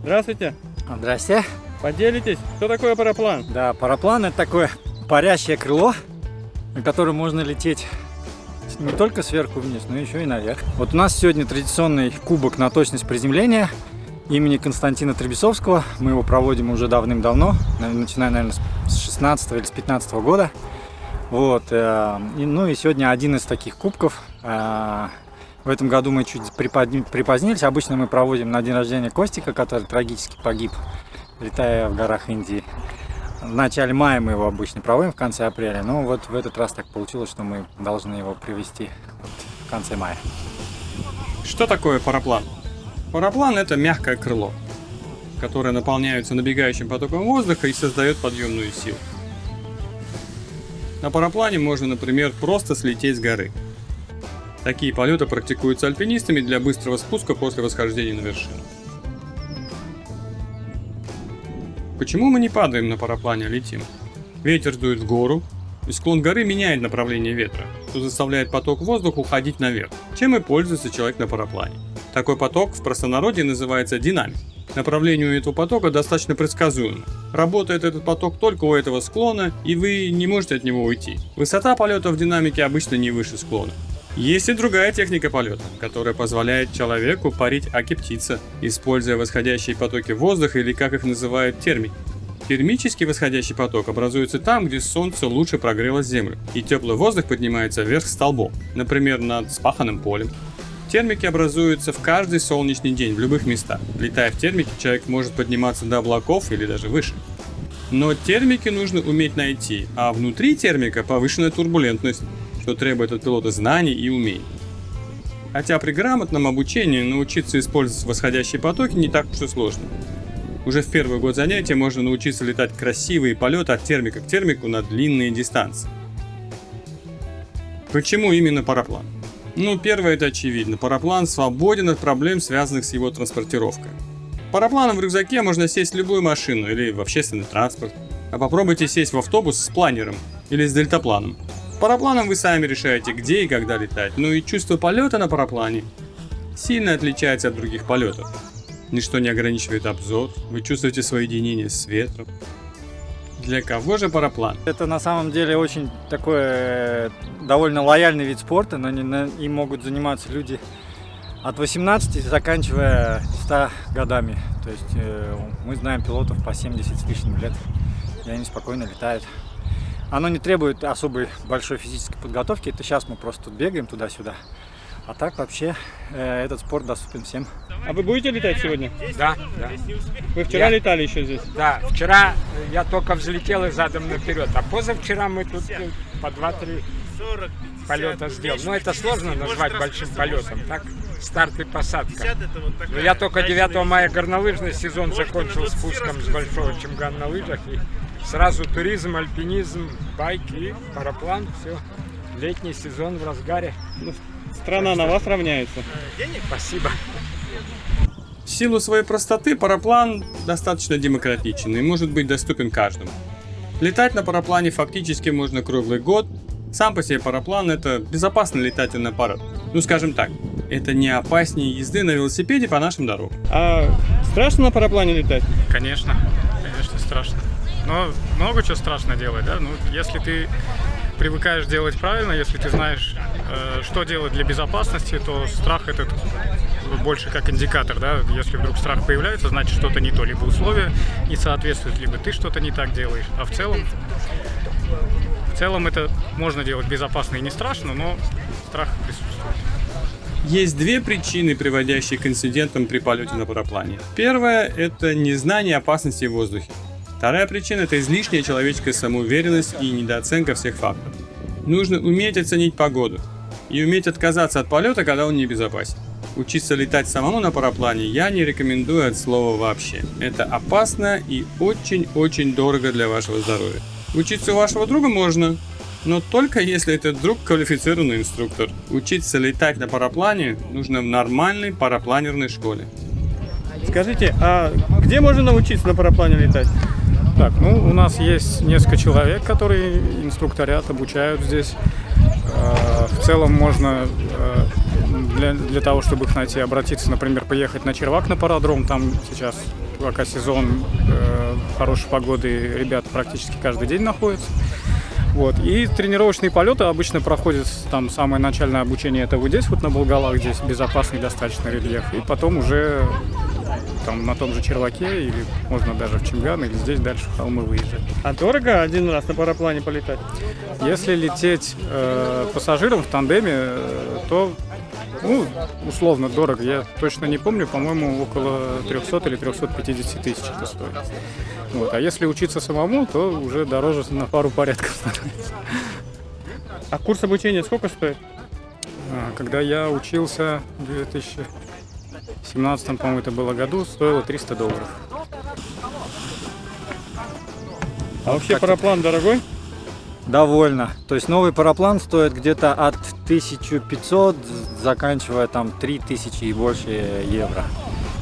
Здравствуйте. Здрасте. Поделитесь, что такое параплан? Да, параплан — это такое парящее крыло, на котором можно лететь не только сверху вниз, но еще и наверх. Вот у нас сегодня традиционный кубок на точность приземления имени Константина Требесовского. Мы его проводим уже давным-давно, начиная, наверное, с 16 или с 15 года. Вот. И сегодня один из таких кубков. В этом году мы чуть припозднились. Обычно мы проводим на день рождения Костика, который трагически погиб, летая в горах Индии. В начале мая мы его обычно проводим, в конце апреля. Но вот в этот раз так получилось, что мы должны его привести в конце мая. Что такое параплан? Параплан — это мягкое крыло, которое наполняется набегающим потоком воздуха и создает подъемную силу. На параплане можно, например, просто слететь с горы. Такие полеты практикуются альпинистами для быстрого спуска после восхождения на вершину. Почему мы не падаем на параплане, а летим? Ветер дует в гору, и склон горы меняет направление ветра, что заставляет поток воздуха уходить наверх, чем и пользуется человек на параплане. Такой поток в простонародье называется динамик. Направление у этого потока достаточно предсказуемо. Работает этот поток только у этого склона, и вы не можете от него уйти. Высота полета в динамике обычно не выше склона. Есть и другая техника полета, которая позволяет человеку парить аки птица, используя восходящие потоки воздуха, или как их называют, термики. Термический восходящий поток образуется там, где солнце лучше прогрело землю, и теплый воздух поднимается вверх столбом, например, над вспаханным полем. Термики образуются в каждый солнечный день в любых местах. Летая в термике, человек может подниматься до облаков или даже выше. Но термики нужно уметь найти, а внутри термика повышенная турбулентность, что требует от пилота знаний и умений. Хотя при грамотном обучении научиться использовать восходящие потоки не так уж и сложно. Уже в первый год занятия можно научиться летать красивые полеты от термика к термику на длинные дистанции. Почему именно параплан? Первое — это очевидно. Параплан свободен от проблем, связанных с его транспортировкой. Парапланом в рюкзаке можно сесть в любую машину или в общественный транспорт. А попробуйте сесть в автобус с планером или с дельтапланом. Парапланом вы сами решаете, где и когда летать, но и чувство полета на параплане сильно отличается от других полетов. Ничто не ограничивает обзор, вы чувствуете соединение с ветром. Для кого же параплан? Это на самом деле очень такой довольно лояльный вид спорта, но им могут заниматься люди от 18, заканчивая 100 годами. То есть мы знаем пилотов по 70 с лишним лет, и они спокойно летают. Оно не требует особой большой физической подготовки, это сейчас мы просто тут бегаем туда-сюда. А так вообще этот спорт доступен всем. А вы будете летать сегодня? Да. Вы вчера летали еще здесь? Да, вчера я только взлетел и задом наперед, а позавчера мы тут по 2-3 полета сделали. Но это сложно назвать большим полетом, так? Старт и посадка. Но я только 9 мая горнолыжный сезон закончил спуском с большого чемгана на лыжах. И сразу туризм, альпинизм, байки и параплан, все. Летний сезон в разгаре. Страна на вас равняется. Спасибо. В силу своей простоты параплан достаточно демократичен и может быть доступен каждому. Летать на параплане фактически можно круглый год. Сам по себе параплан — это безопасный летательный аппарат. Скажем так, это не опаснее езды на велосипеде по нашим дорогам. А страшно на параплане летать? Конечно страшно. Но много чего страшно делать, да? Если ты привыкаешь делать правильно, если ты знаешь, что делать для безопасности, то страх этот больше как индикатор, да? Если вдруг страх появляется, значит что-то не то, либо условия не соответствуют, либо ты что-то не так делаешь. А в целом это можно делать безопасно и не страшно, но страх присутствует. Есть две причины, приводящие к инцидентам при полете на параплане. Первая — это незнание опасности в воздухе. Вторая причина — это излишняя человеческая самоуверенность и недооценка всех факторов. Нужно уметь оценить погоду и уметь отказаться от полета, когда он небезопасен. Учиться летать самому на параплане я не рекомендую от слова вообще. Это опасно и очень-очень дорого для вашего здоровья. Учиться у вашего друга можно, но только если этот друг квалифицированный инструктор. Учиться летать на параплане нужно в нормальной парапланерной школе. Скажите, а где можно научиться на параплане летать? Так, у нас есть несколько человек, которые инструкторят, обучают здесь. В целом можно для того, чтобы их найти, обратиться, например, поехать на Червак на парадром. Там сейчас пока сезон хорошей погоды, ребят практически каждый день находятся. Вот. И тренировочные полеты обычно проходят, там самое начальное обучение это вот здесь, вот на Болгалах, здесь безопасный достаточно рельеф. И потом уже там на том же Черваке, или можно даже в Чинган, или здесь дальше в холмы выезжать. А дорого один раз на параплане полетать? Если лететь пассажиром в тандеме, то ну, условно дорого. Я точно не помню, по-моему, около 300 или 350 тысяч это стоит. Вот. А если учиться самому, то уже дороже на пару порядков становится. А курс обучения сколько стоит? Когда я учился в 2017, по-моему, это было году, стоило $300. А вообще параплан дорогой? Довольно. То есть новый параплан стоит где-то от 1500, заканчивая там 3000 и больше евро.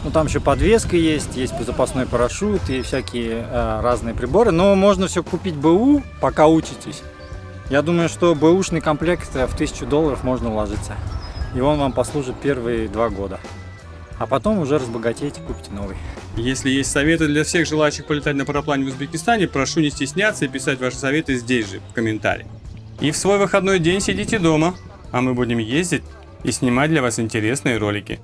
Ну там еще подвеска есть запасной парашют и всякие разные приборы. Но можно все купить БУ, пока учитесь. Я думаю, что бэушный комплект в $1000 можно уложиться. И он вам послужит первые 2 года. А потом уже разбогатеете, купите новый. Если есть советы для всех желающих полетать на параплане в Узбекистане, прошу не стесняться и писать ваши советы здесь же, в комментариях. И в свой выходной день сидите дома, а мы будем ездить и снимать для вас интересные ролики.